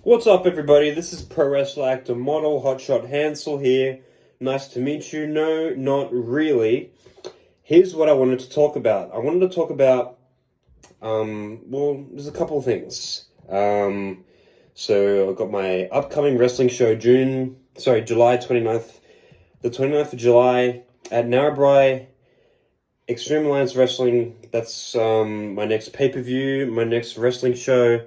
What's up, everybody? This is pro wrestler actor model Hotshot Hansel here. Nice to meet you. No, not really. Here's what I wanted to talk about. I wanted to talk about, there's a couple of things. So I've got my upcoming wrestling show July 29th, the 29th of July at Narrabri Extreme Alliance Wrestling. That's my next pay-per-view, my next wrestling show.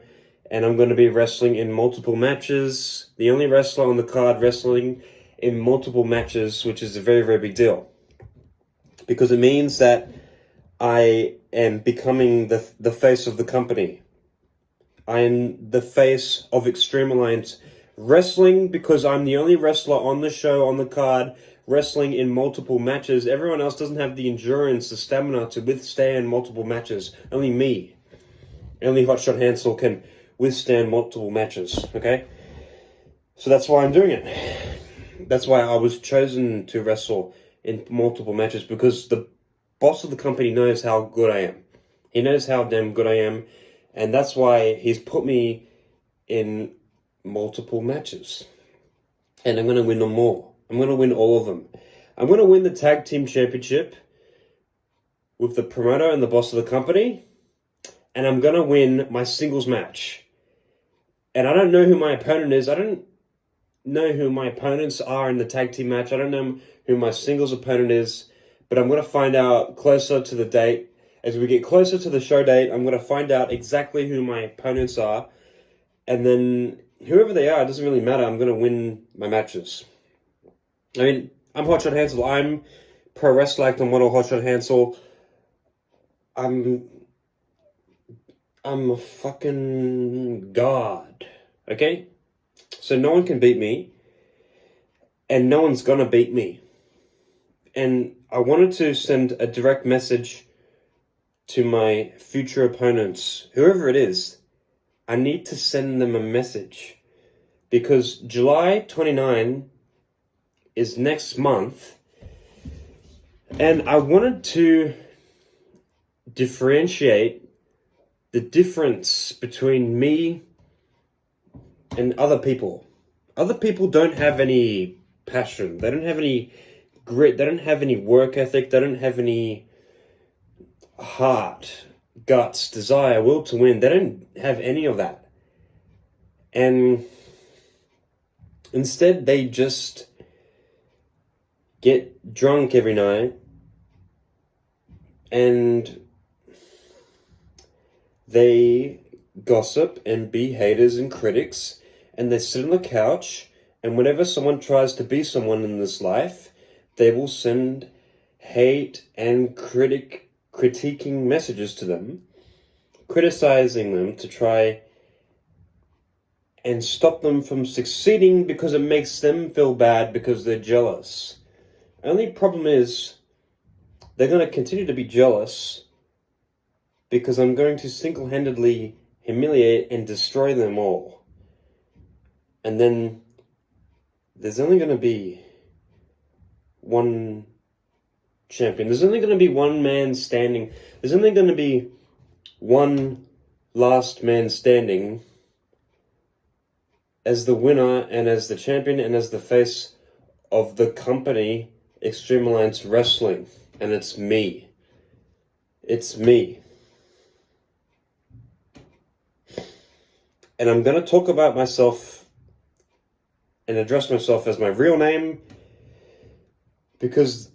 And I'm going to be wrestling in multiple matches. The only wrestler on the card wrestling in multiple matches, which is a very, very big deal. Because it means that I am becoming the face of the company. I am the face of Extreme Alliance Wrestling because I'm the only wrestler on the show, on the card, wrestling in multiple matches. Everyone else doesn't have the endurance, the stamina to withstand multiple matches. Only me. Only Hotshot Hansel can withstand multiple matches, okay? So that's why I'm doing it. That's why I was chosen to wrestle in multiple matches, because the boss of the company knows how good I am. He knows how damn good I am, and that's why he's put me in multiple matches. And I'm going to win them all. I'm going to win all of them. I'm going to win the tag team championship with the promoter and the boss of the company, and I'm going to win my singles match. And I don't know who my opponent is. I don't know who my opponents are in the tag team match. I don't know who my singles opponent is. But I'm going to find out closer to the date. As we get closer to the show date, I'm going to find out exactly who my opponents are. And then whoever they are, it doesn't really matter. I'm going to win my matches. I mean, I'm Hotshot Hansel. I'm pro wrestler actor model Hotshot Hansel. I'm a fucking god, okay? So no one can beat me, and no one's gonna beat me. And I wanted to send a direct message to my future opponents, whoever it is. I need to send them a message, because July 29 is next month, and I wanted to differentiate the difference between me and other people. Other people don't have any passion. They don't have any grit. They don't have any work ethic. They don't have any heart, guts, desire, will to win. They don't have any of that. And instead, they just get drunk every night and they gossip and be haters and critics, and they sit on the couch, and whenever someone tries to be someone in this life, they will send hate and critiquing messages to them, criticizing them to try and stop them from succeeding because it makes them feel bad because they're jealous. Only problem is they're going to continue to be jealous because I'm going to single-handedly humiliate and destroy them all. And then there's only going to be one champion. There's only going to be one man standing. There's only going to be one last man standing as the winner and as the champion and as the face of the company Extreme Alliance Wrestling. And it's me. It's me. And I'm going to talk about myself and address myself as my real name, because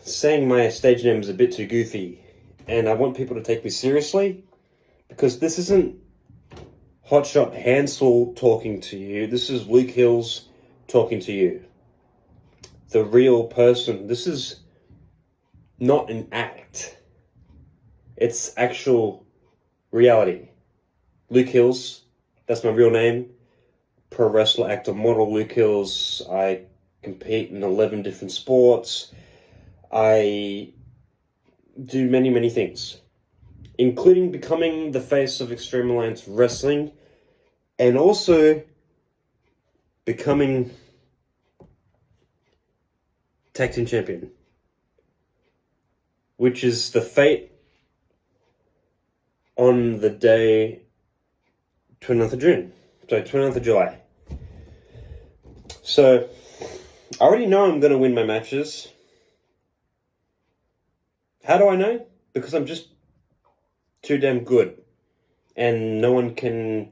saying my stage name is a bit too goofy, and I want people to take me seriously, because this isn't Hotshot Hansel talking to you. This is Luke Hills talking to you. The real person. This is not an act. It's actual reality. Luke Hills, that's my real name. Pro wrestler, actor, model, Luke Hills. I compete in 11 different sports. I do many, many things, including becoming the face of Extreme Alliance Wrestling, and also becoming tag team champion, which is the fate on the day 29th of June. So 29th of July. So I already know I'm going to win my matches. How do I know? Because I'm just too damn good. And no one can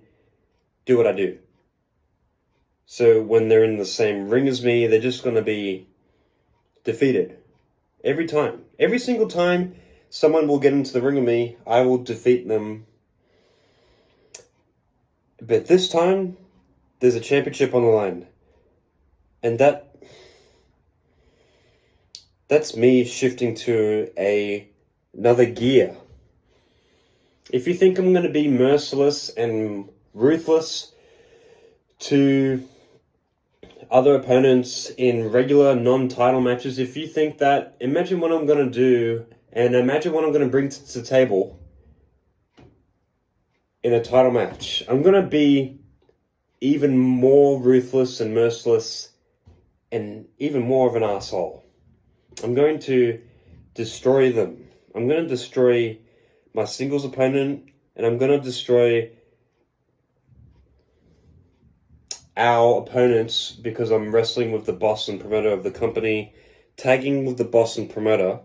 do what I do. So when they're in the same ring as me, they're just going to be defeated. Every time. Every single time someone will get into the ring with me, I will defeat them. But this time, there's a championship on the line. And that's me shifting to another gear. If you think I'm going to be merciless and ruthless to other opponents in regular non-title matches, if you think that, imagine what I'm going to do and imagine what I'm going to bring to the table in a title match. I'm going to be even more ruthless and merciless and even more of an asshole. I'm going to destroy them. I'm going to destroy my singles opponent, and I'm going to destroy our opponents because I'm wrestling with the boss and promoter of the company, tagging with the boss and promoter,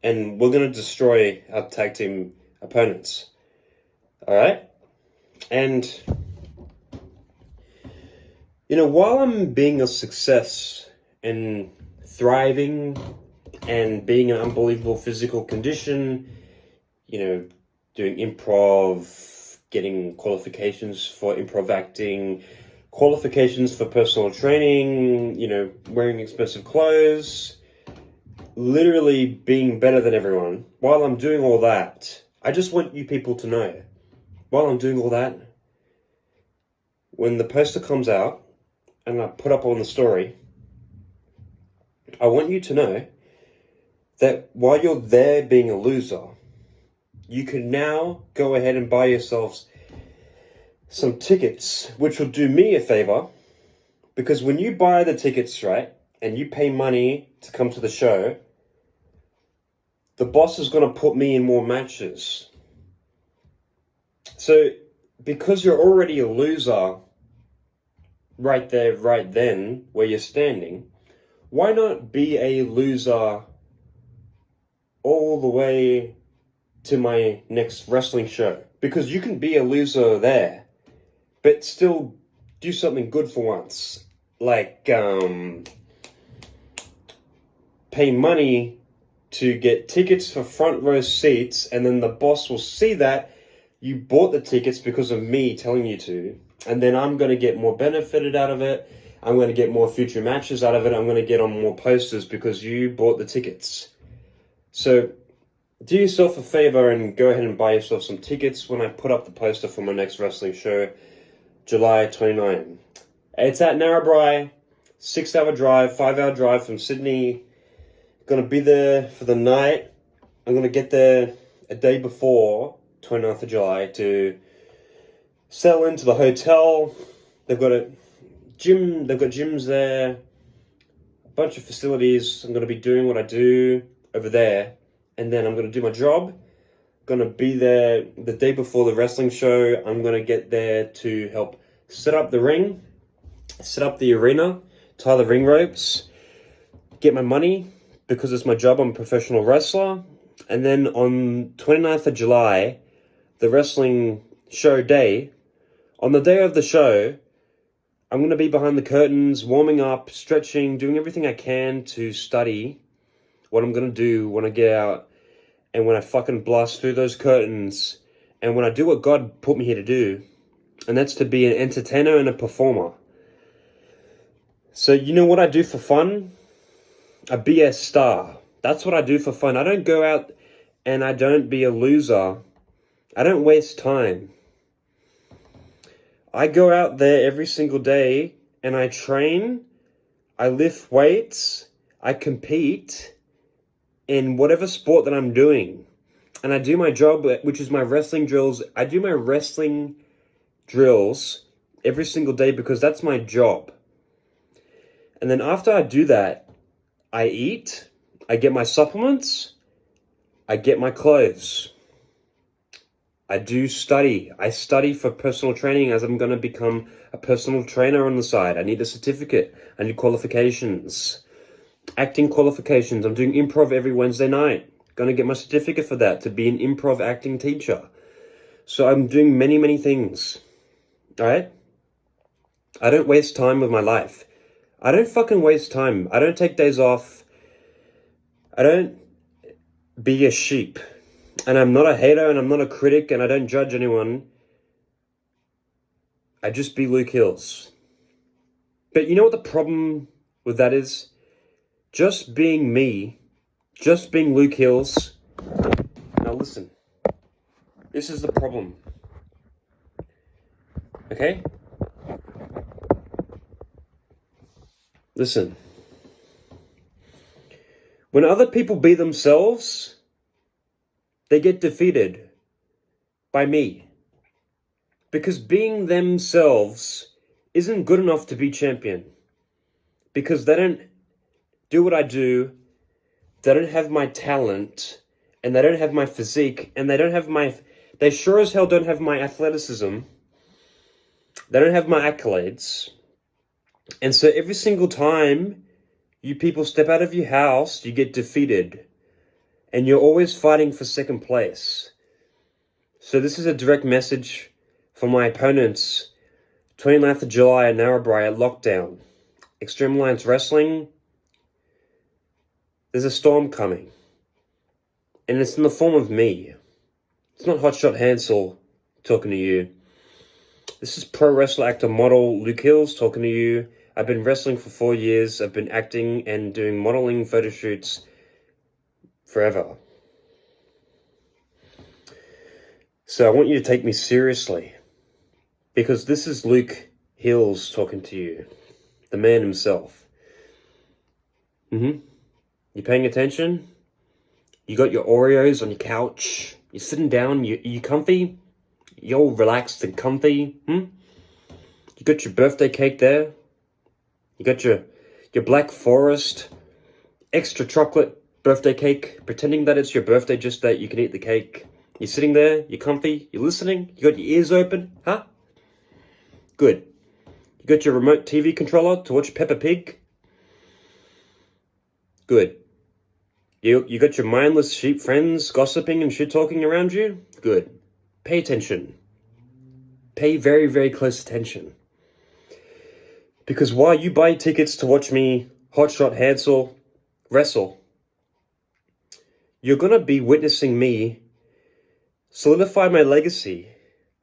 and we're going to destroy our tag team opponents. Alright? And, while I'm being a success and thriving and being an unbelievable physical condition, doing improv, getting qualifications for improv acting, qualifications for personal training, wearing expensive clothes, literally being better than everyone. While I'm doing all that, I just want you people to know, while I'm doing all that, when the poster comes out and I put up on the story, I want you to know that while you're there being a loser, you can now go ahead and buy yourselves some tickets, which will do me a favor, because when you buy the tickets, right, and you pay money to come to the show, the boss is going to put me in more matches. So, because you're already a loser right there, right then, where you're standing, why not be a loser all the way to my next wrestling show? Because you can be a loser there, but still do something good for once. Like, pay money to get tickets for front row seats, and then the boss will see that you bought the tickets because of me telling you to, and then I'm going to get more benefited out of it. I'm going to get more future matches out of it. I'm going to get on more posters because you bought the tickets. So do yourself a favor and go ahead and buy yourself some tickets when I put up the poster for my next wrestling show, July 29. It's at Narrabri, 6-hour drive, 5-hour drive from Sydney. Going to be there for the night. I'm going to get there a day before 29th of July to settle into the hotel. They've got a gym, they've got gyms there, a bunch of facilities. I'm going to be doing what I do over there, and then I'm going to do my job. Going to be there the day before the wrestling show. I'm going to get there to help set up the ring, set up the arena, tie the ring ropes, get my money because it's my job. I'm a professional wrestler. And then on 29th of July, the wrestling show day, on the day of the show, I'm going to be behind the curtains, warming up, stretching, doing everything I can to study what I'm going to do when I get out and when I fucking blast through those curtains and when I do what God put me here to do, and that's to be an entertainer and a performer. So you know what I do for fun? A BS star. That's what I do for fun. I don't go out and I don't be a loser. I don't waste time. I go out there every single day and I train, I lift weights, I compete in whatever sport that I'm doing. And I do my job, which is my wrestling drills. I do my wrestling drills every single day because that's my job. And then after I do that, I eat, I get my supplements, I get my clothes. I do study. I study for personal training as I'm going to become a personal trainer on the side. I need a certificate. I need qualifications. Acting qualifications. I'm doing improv every Wednesday night. Going to get my certificate for that, to be an improv acting teacher. So I'm doing many, many things. Alright? I don't waste time with my life. I don't fucking waste time. I don't take days off. I don't be a sheep. And I'm not a hater and I'm not a critic and I don't judge anyone. I just be Luke Hills. But you know what the problem with that is? Just being me, just being Luke Hills. Now listen, this is the problem. Okay? Listen. When other people be themselves, they get defeated by me. Because being themselves isn't good enough to be champion. Because they don't do what I do, they don't have my talent, and they don't have my physique, and they sure as hell don't have my athleticism, they don't have my accolades. And so every single time you people step out of your house, you get defeated. And you're always fighting for second place. So this is a direct message for my opponents. 29th of July in Narrabri at Lockdown. Extreme Alliance Wrestling. There's a storm coming. And it's in the form of me. It's not Hotshot Hansel talking to you. This is pro wrestler actor model Luke Hills talking to you. I've been wrestling for 4 years. I've been acting and doing modeling photo shoots forever. So I want you to take me seriously. Because this is Luke Hills talking to you. The man himself. You paying attention? You got your Oreos on your couch. You're sitting down. You comfy? You're all relaxed and comfy. You got your birthday cake there. You got your Black Forest extra chocolate birthday cake, pretending that it's your birthday just that you can eat the cake. You're sitting there, you're comfy, you're listening, you got your ears open, huh? Good. You got your remote TV controller to watch Peppa Pig? Good. You got your mindless sheep friends gossiping and shit-talking around you? Good. Pay attention. Pay very, very close attention. Because while you buy tickets to watch me, Hotshot Hansel, wrestle, you're going to be witnessing me solidify my legacy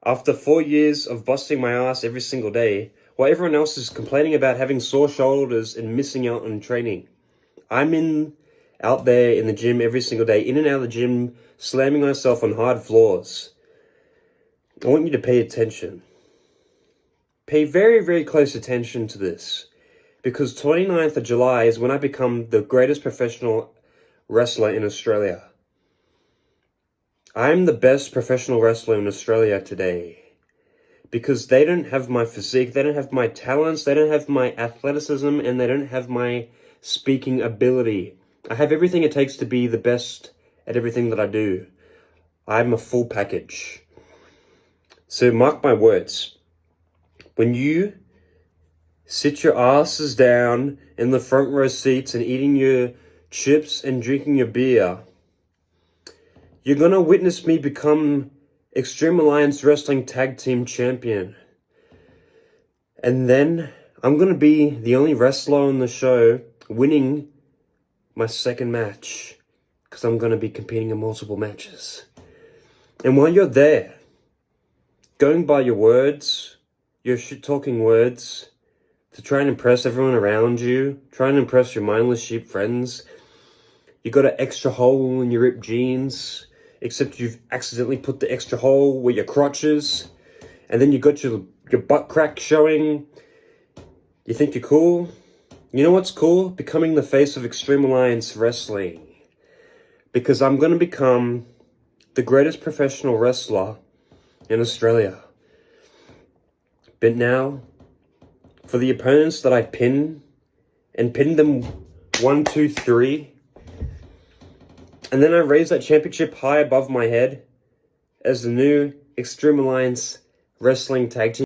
after 4 years of busting my ass every single day, while everyone else is complaining about having sore shoulders and missing out on training. I'm out there in the gym every single day, in and out of the gym, slamming myself on hard floors. I want you to pay attention. Pay very, very close attention to this. Because 29th of July is when I become the greatest professional wrestler in Australia. I'm the best professional wrestler in Australia today. Because they don't have my physique, they don't have my talents, they don't have my athleticism, and they don't have my speaking ability. I have everything it takes to be the best at everything that I do. I'm a full package. So mark my words. When you sit your asses down in the front row seats and eating your chips and drinking your beer, you're going to witness me become Extreme Alliance Wrestling Tag Team Champion. And then I'm going to be the only wrestler on the show winning my second match. Because I'm going to be competing in multiple matches. And while you're there, going by your words, your shit-talking words, to try and impress everyone around you, try and impress your mindless sheep friends, you got an extra hole in your ripped jeans, except you've accidentally put the extra hole where your crotch is, and then you got your butt crack showing. You think you're cool? You know what's cool? Becoming the face of Extreme Alliance Wrestling. Because I'm going to become the greatest professional wrestler in Australia. But now, for the opponents that I pin, and pin them 1, 2, 3, and then I raise that championship high above my head, as the new Extreme Alliance Wrestling Tag Team